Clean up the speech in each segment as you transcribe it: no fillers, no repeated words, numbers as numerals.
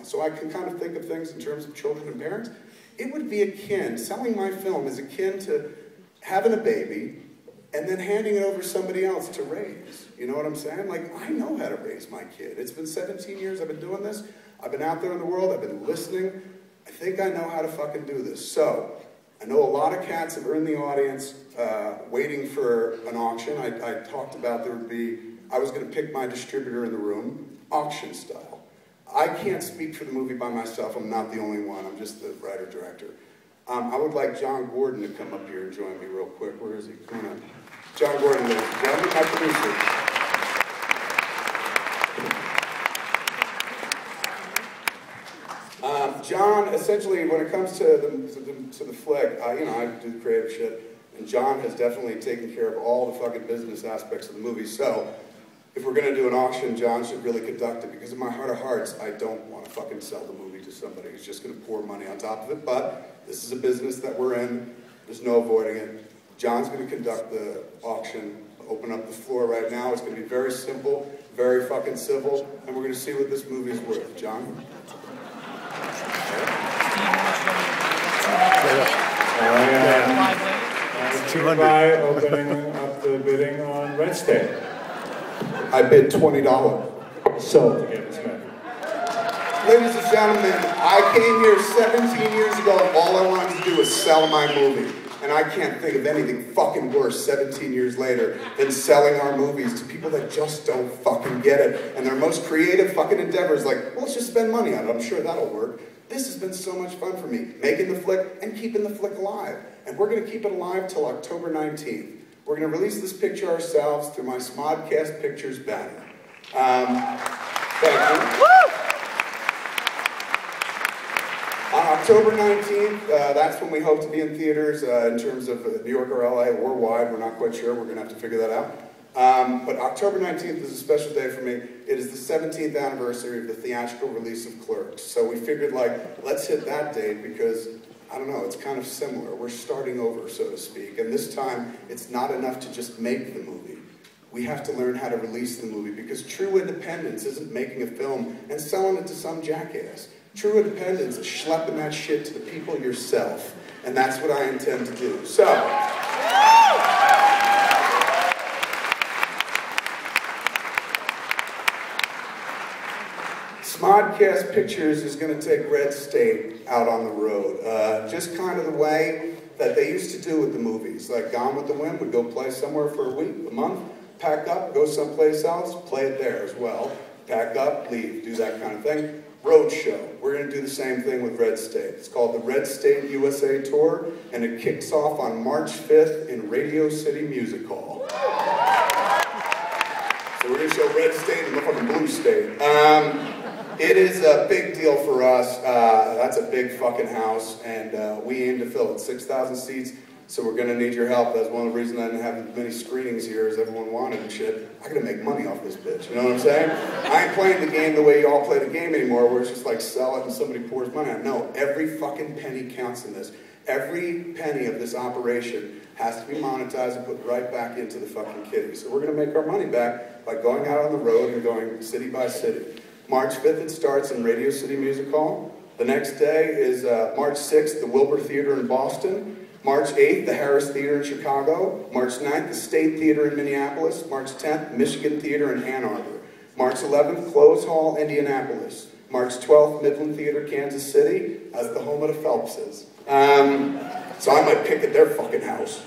so I can kind of think of things in terms of children and parents. It would be akin, selling my film is akin to having a baby and then handing it over to somebody else to raise. You know what I'm saying? Like, I know how to raise my kid. It's been 17 years I've been doing this. I've been out there in the world. I've been listening. I think I know how to fucking do this. So, I know a lot of cats that are in the audience waiting for an auction. I talked about I was going to pick my distributor in the room, auction style. I can't speak for the movie by myself. I'm not the only one. I'm just the writer-director. I would like John Gordon to come up here and join me real quick. Where is he? Come on up. John Gordon, ladies and gentlemen, my producer. John, essentially, when it comes to the flick, you know, I do creative shit, and John has definitely taken care of all the fucking business aspects of the movie. So, if we're gonna do an auction, John should really conduct it, because in my heart of hearts, I don't want to fucking sell the movie to somebody who's just gonna pour money on top of it. But this is a business that we're in. There's no avoiding it. John's gonna conduct the auction, open up the floor right now. It's gonna be very simple, very fucking civil, and we're gonna see what this movie is worth. John? By opening up the bidding on Red State. I bid $20. Sold to get this man. Ladies and gentlemen, I came here 17 years ago, and all I wanted to do was sell my movie. And I can't think of anything fucking worse 17 years later than selling our movies to people that just don't fucking get it. And their most creative fucking endeavor is like, well, let's just spend money on it. I'm sure that'll work. This has been so much fun for me, making the flick and keeping the flick alive. And we're going to keep it alive till October 19th. We're going to release this picture ourselves through my Smodcast Pictures banner. Thank you. On October 19th, that's when we hope to be in theaters in terms of New York or LA, worldwide. We're not quite sure. We're going to have to figure that out. But October 19th is a special day for me. It is the 17th anniversary of the theatrical release of Clerks. So we figured, like, let's hit that date because, I don't know, it's kind of similar. We're starting over, so to speak. And this time, it's not enough to just make the movie. We have to learn how to release the movie because true independence isn't making a film and selling it to some jackass. True independence is schlepping that shit to the people yourself. And that's what I intend to do. So, Smodcast Pictures is going to take Red State out on the road. Just kind of the way that they used to do with the movies. Like Gone with the Wind would go play somewhere for a week, a month, pack up, go someplace else, play it there as well. Pack up, leave, do that kind of thing. Roadshow. We're going to do the same thing with Red State. It's called the Red State USA Tour, and it kicks off on March 5th in Radio City Music Hall. So we're going to show Red State and the fucking Blue State. It is a big deal for us. That's a big fucking house, and we aim to fill it. 6,000 seats. So we're going to need your help. That's one of the reasons I didn't have many screenings here as everyone wanted and shit. I got to make money off this bitch, you know what I'm saying? I ain't playing the game the way you all play the game anymore where it's just like sell it and somebody pours money on it. No, every fucking penny counts in this. Every penny of this operation has to be monetized and put right back into the fucking kitty. So we're going to make our money back by going out on the road and going city by city. March 5th it starts in Radio City Music Hall. The next day is March 6th, the Wilbur Theater in Boston. March 8th, the Harris Theater in Chicago. March 9th, the State Theater in Minneapolis. March 10th, Michigan Theater in Ann Arbor. March 11th, Close Hall, Indianapolis. March 12th, Midland Theater, Kansas City, as the home of the Phelpses. So I might pick at their fucking house.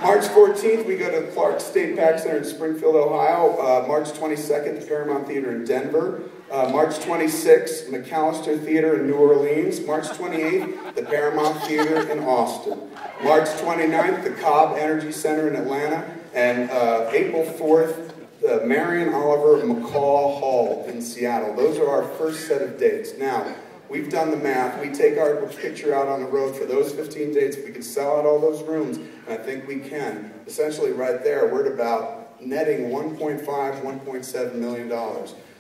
March 14th, we go to Clark State Pack Center in Springfield, Ohio. March 22nd, the Paramount Theater in Denver. March 26th, McAllister Theater in New Orleans. March 28th, the Paramount Theater in Austin. March 29th, the Cobb Energy Center in Atlanta. And April 4th, the Marion Oliver McCaw Hall in Seattle. Those are our first set of dates. Now, we've done the math. We take our picture out on the road for those 15 dates. We can sell out all those rooms, and I think we can. Essentially, right there, we're at about netting $1.5, $1.7 million.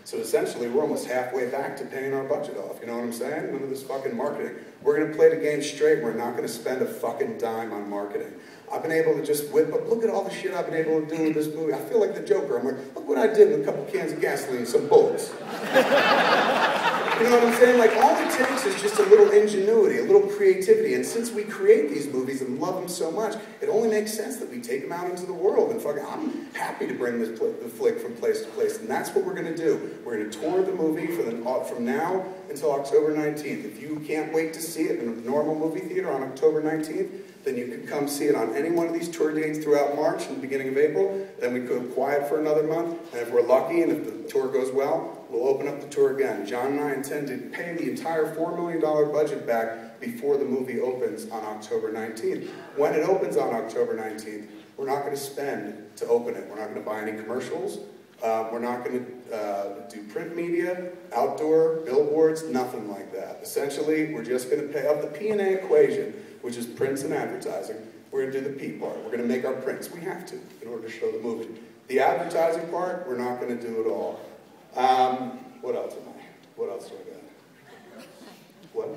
So essentially, we're almost halfway back to paying our budget off. You know what I'm saying? None of this fucking marketing. We're going to play the game straight. We're not going to spend a fucking dime on marketing. I've been able to just whip up, look at all the shit I've been able to do with this movie. I feel like the Joker. I'm like, look what I did with a couple cans of gasoline and some bullets. You know what I'm saying? Like, all it takes is just a little ingenuity, a little creativity. And since we create these movies and love them so much, it only makes sense that we take them out into the world. And fucking, I'm happy to bring the flick from place to place. And that's what we're going to do. We're going to tour the movie from now until October 19th. If you can't wait to see it in a normal movie theater on October 19th, then you can come see it on any one of these tour dates throughout March and the beginning of April. Then we go quiet for another month. And if we're lucky and if the tour goes well, we'll open up the tour again. John and I intend to pay the entire $4 million budget back before the movie opens on October 19th. When it opens on October 19th, we're not going to spend to open it. We're not going to buy any commercials. We're not going to do print media, outdoor, billboards, nothing like that. Essentially, we're just going to pay up the P&A equation, which is prints and advertising. We're going to do the P part. We're going to make our prints. We have to in order to show the movie. The advertising part, we're not going to do at all. What else do I got? What?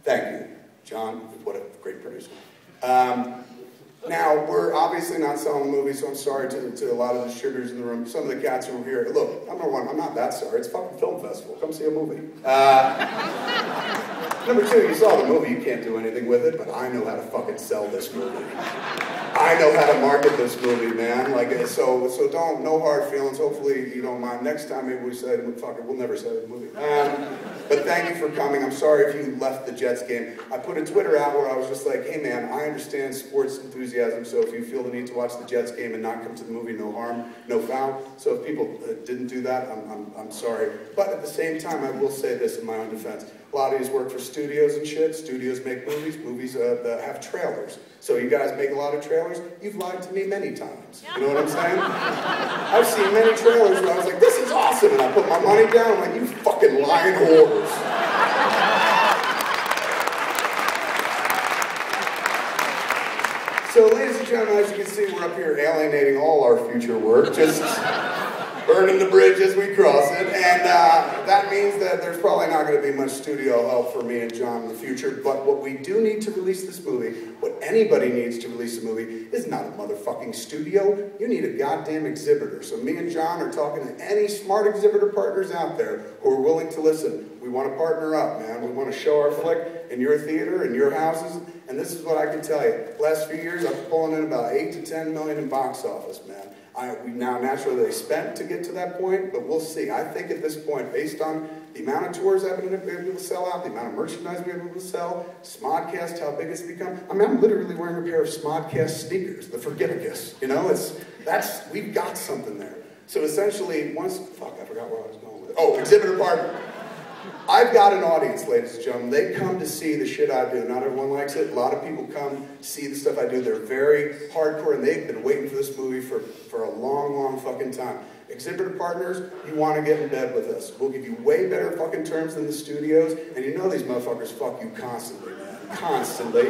Thank you, John. What a great producer. Now, we're obviously not selling the movie, so I'm sorry to a lot of the distributors in the room. Some of the cats who are here. Look, I'm not that sorry. It's a fucking film festival. Come see a movie. Number two, you saw the movie. You can't do anything with it, but I know how to fucking sell this movie. I know how to market this movie, man. Like, so don't, no hard feelings. Hopefully you don't mind. Next time maybe we say, fuck it, we'll never say the movie. But thank you for coming. I'm sorry if you left the Jets game. I put a Twitter out where I was just like, hey man, I understand sports enthusiasm, so if you feel the need to watch the Jets game and not come to the movie, no harm, no foul. So if people didn't do that, I'm sorry. But at the same time, I will say this in my own defense. A lot of these work for studios and shit. Studios make movies. Movies have trailers. So you guys make a lot of trailers. You've lied to me many times. You know what I'm saying? I've seen many trailers where I was like, this is awesome. And I put my money down. I'm like, you fucking lying whores. So ladies and gentlemen, as you can see, we're up here alienating all our future work. Just burning the bridge as we cross it, and that means that there's probably not going to be much studio help for me and John in the future, but what we do need to release this movie, what anybody needs to release a movie, is not a motherfucking studio. You need a goddamn exhibitor. So me and John are talking to any smart exhibitor partners out there who are willing to listen. We want to partner up, man. We want to show our flick in your theater, in your houses, and this is what I can tell you. Last few years, I'm pulling in about 8 to 10 million in box office, man. We now naturally they spent to get to that point, but we'll see. I think at this point, based on the amount of tours I've been able to sell out, the amount of merchandise we've been able to sell, Smodcast, how big it's become. I mean, I'm literally wearing a pair of Smodcast sneakers, the Forgeticus. You know, we've got something there. So essentially, I forgot where I was going with it. Oh, exhibitor partner. I've got an audience, ladies and gentlemen. They come to see the shit I do. Not everyone likes it. A lot of people come see the stuff I do. They're very hardcore, and they've been waiting for this movie for a long, long fucking time. Exhibitor partners, you want to get in bed with us. We'll give you way better fucking terms than the studios, and you know these motherfuckers fuck you constantly, man. Constantly.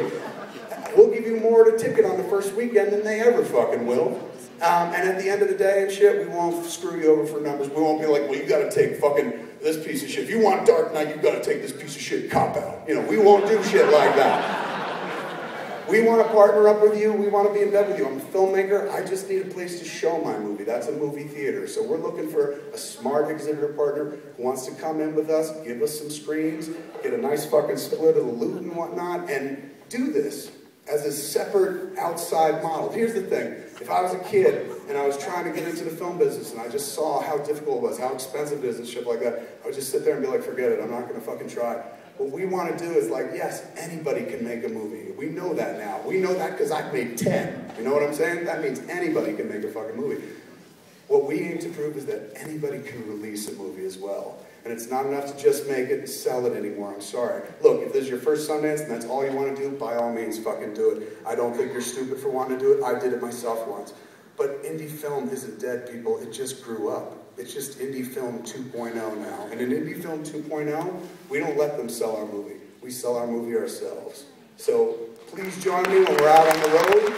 We'll give you more to ticket on the first weekend than they ever fucking will. And at the end of the day and shit, we won't screw you over for numbers. We won't be like, well, you gotta take fucking this piece of shit. If you want Dark Knight, you've got to take this piece of shit cop out. You know, we won't do shit like that. We want to partner up with you. We want to be in bed with you. I'm a filmmaker. I just need a place to show my movie. That's a movie theater. So we're looking for a smart exhibitor partner who wants to come in with us, give us some screens, get a nice fucking split of the loot and whatnot, and do this as a separate outside model. Here's the thing. If I was a kid and I was trying to get into the film business and I just saw how difficult it was, how expensive it is and shit like that, I would just sit there and be like, forget it, I'm not going to fucking try. What we want to do is like, yes, anybody can make a movie. We know that now. We know that because I've made 10. You know what I'm saying? That means anybody can make a fucking movie. What we aim to prove is that anybody can release a movie as well. And it's not enough to just make it and sell it anymore. I'm sorry. Look, if this is your first Sundance and that's all you want to do, by all means, fucking do it. I don't think you're stupid for wanting to do it. I did it myself once. But indie film isn't dead, people. It just grew up. It's just indie film 2.0 now. And in indie film 2.0, we don't let them sell our movie. We sell our movie ourselves. So please join me when we're out on the road.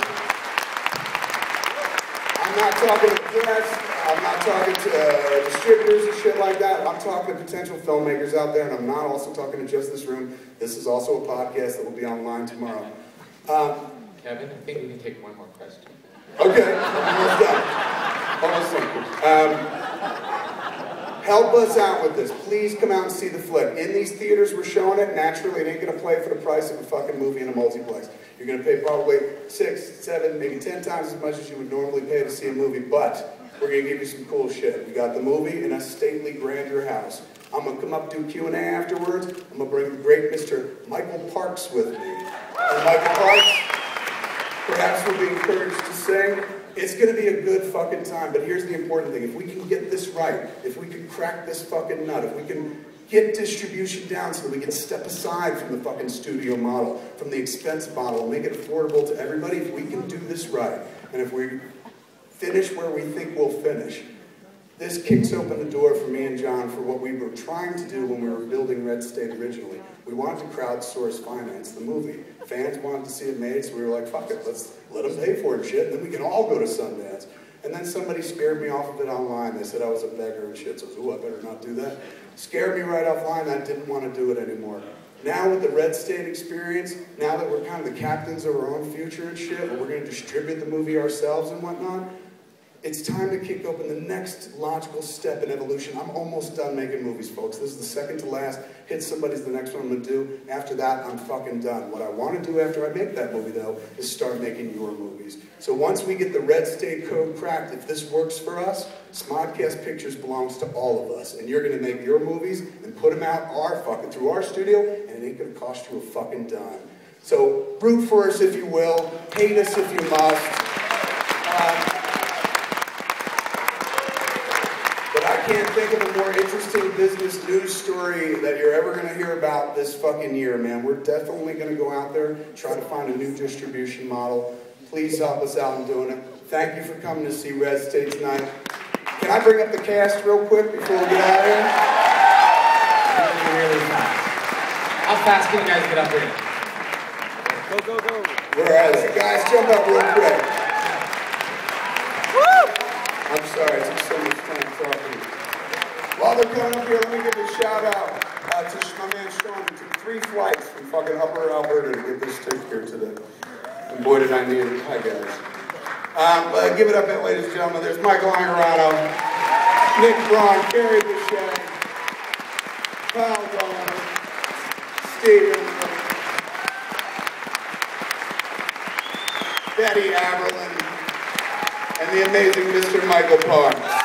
I'm not talking to press. I'm not talking to distributors and shit like that. I'm talking to potential filmmakers out there, and I'm not also talking to just this room. This is also a podcast that will be online tomorrow. Can Kevin, I think we can take one more question. Okay, almost done. Almost done. Help us out with this. Please come out and see the flick. In these theaters we're showing it, naturally it ain't gonna play for the price of a fucking movie in a multiplex. You're gonna pay probably 6, 7, maybe 10 times as much as you would normally pay to see a movie, but we're gonna give you some cool shit. We got the movie in a stately grandeur house. I'm gonna come up, do Q&A afterwards. I'm gonna bring the great Mr. Michael Parks with me. And Michael Parks, perhaps will be encouraged to sing. It's gonna be a good fucking time, but here's the important thing. If we can get this right, if we can crack this fucking nut, if we can get distribution down so that we can step aside from the fucking studio model, from the expense model, and make it affordable to everybody, if we can do this right, and if we finish where we think we'll finish, this kicks open the door for me and John for what we were trying to do when we were building Red State originally. We wanted to crowdsource finance the movie. Fans wanted to see it made, so we were like, fuck it, let's let them pay for it, shit, and then we can all go to Sundance. And then somebody scared me off of it online. They said I was a beggar and shit, so I was, ooh, I better not do that. Scared me right offline, I didn't want to do it anymore. Now with the Red State experience, now that we're kind of the captains of our own future and shit, where we're going to distribute the movie ourselves and whatnot, it's time to kick open the next logical step in evolution. I'm almost done making movies, folks. This is the second to last. Hit Somebody's the next one I'm going to do. After that, I'm fucking done. What I want to do after I make that movie, though, is start making your movies. So once we get the Red State code cracked, if this works for us, Smodcast Pictures belongs to all of us. And you're going to make your movies and put them out through our studio, and it ain't going to cost you a fucking dime. So root for us if you will. Hate us if you must. I can't think of a more interesting business news story that you're ever going to hear about this fucking year, man. We're definitely going to go out there, try to find a new distribution model. Please help us out in doing it. Thank you for coming to see Red State tonight. Can I bring up the cast real quick before we get out of here? Really fast. How fast can you guys get up here? Go, go, go. Where are they? Guys, jump up real quick. Woo! I'm sorry, it took so much time talking. While they're coming up here, let me give a shout out to my man Sean, who took 3 flights from fucking Upper Alberta to get this tape here today. And boy, did I need it. Hi, guys. Give it up, ladies and gentlemen. There's Michael Angarano, Nick Braun, Carrie Boucher, Kyle Dolan, Stephen, Betty Aberlin, and the amazing Mr. Michael Parks.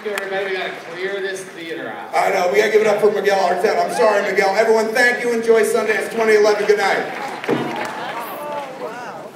Everybody, we gotta clear this theater out. I know, we gotta give it up for Miguel Artet. I'm sorry, Miguel. Everyone, thank you. Enjoy Sundance 2011. Good night. Wow.